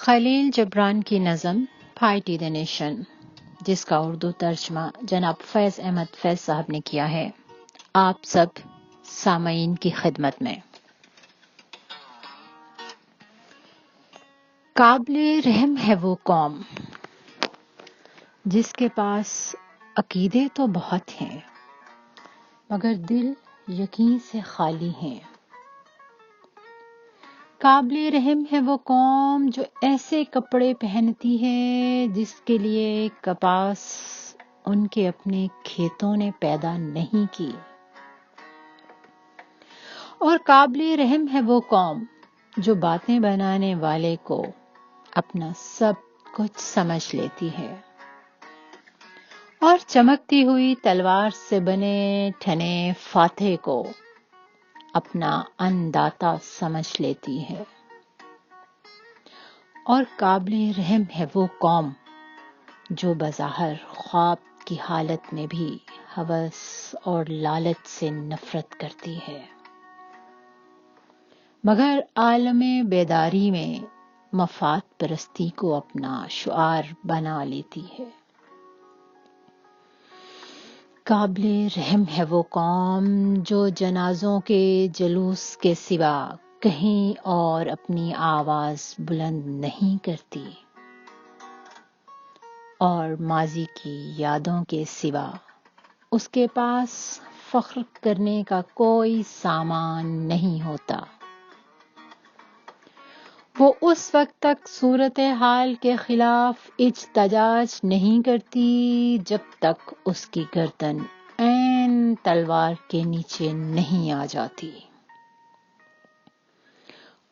خلیل جبران کی نظم فائٹی the nation, جس کا اردو ترجمہ جناب فیض احمد فیض صاحب نے کیا ہے، آپ سب سامعین کی خدمت میں۔ قابل رحم ہے وہ قوم جس کے پاس عقیدے تو بہت ہیں مگر دل یقین سے خالی ہیں۔ قابل رحم ہے وہ قوم جو ایسے کپڑے پہنتی ہے جس کے لیے کپاس ان کے اپنے کھیتوں نے پیدا نہیں کی، اور قابل رحم ہے وہ قوم جو باتیں بنانے والے کو اپنا سب کچھ سمجھ لیتی ہے اور چمکتی ہوئی تلوار سے بنے ٹھنے فاتح کو اپنا انداتا سمجھ لیتی ہے، اور قابل رحم ہے وہ قوم جو بظاہر خواب کی حالت میں بھی ہوس اور لالچ سے نفرت کرتی ہے مگر عالم بیداری میں مفاد پرستی کو اپنا شعار بنا لیتی ہے۔ قابل رحم ہے وہ قوم جو جنازوں کے جلوس کے سوا کہیں اور اپنی آواز بلند نہیں کرتی، اور ماضی کی یادوں کے سوا اس کے پاس فخر کرنے کا کوئی سامان نہیں ہوتا۔ وہ اس وقت تک صورتحال کے خلاف احتجاج نہیں کرتی جب تک اس کی گردن عین تلوار کے نیچے نہیں آ جاتی،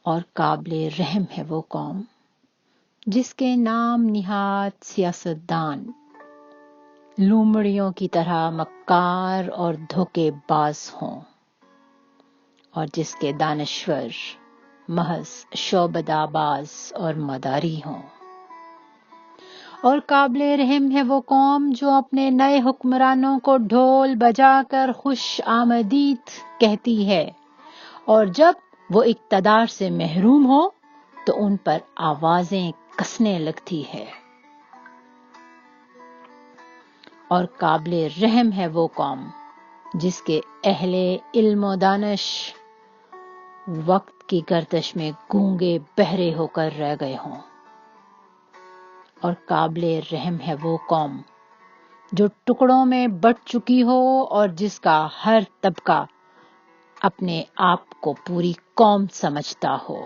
اور قابل رحم ہے وہ قوم جس کے نام نہاد سیاستدان لومڑیوں کی طرح مکار اور دھوکے باز ہوں، اور جس کے دانشور محض شعبدہ باز اور مداری ہوں، اور قابل رحم ہے وہ قوم جو اپنے نئے حکمرانوں کو ڈھول بجا کر خوش آمدید کہتی ہے، اور جب وہ اقتدار سے محروم ہو تو ان پر آوازیں کسنے لگتی ہے، اور قابل رحم ہے وہ قوم جس کے اہل علم و دانش وقت کی گردش میں گونگے بہرے ہو کر رہ گئے ہوں، اور قابل رحم ہے وہ قوم جو ٹکڑوں میں بٹ چکی ہو اور جس کا ہر طبقہ اپنے آپ کو پوری قوم سمجھتا ہو۔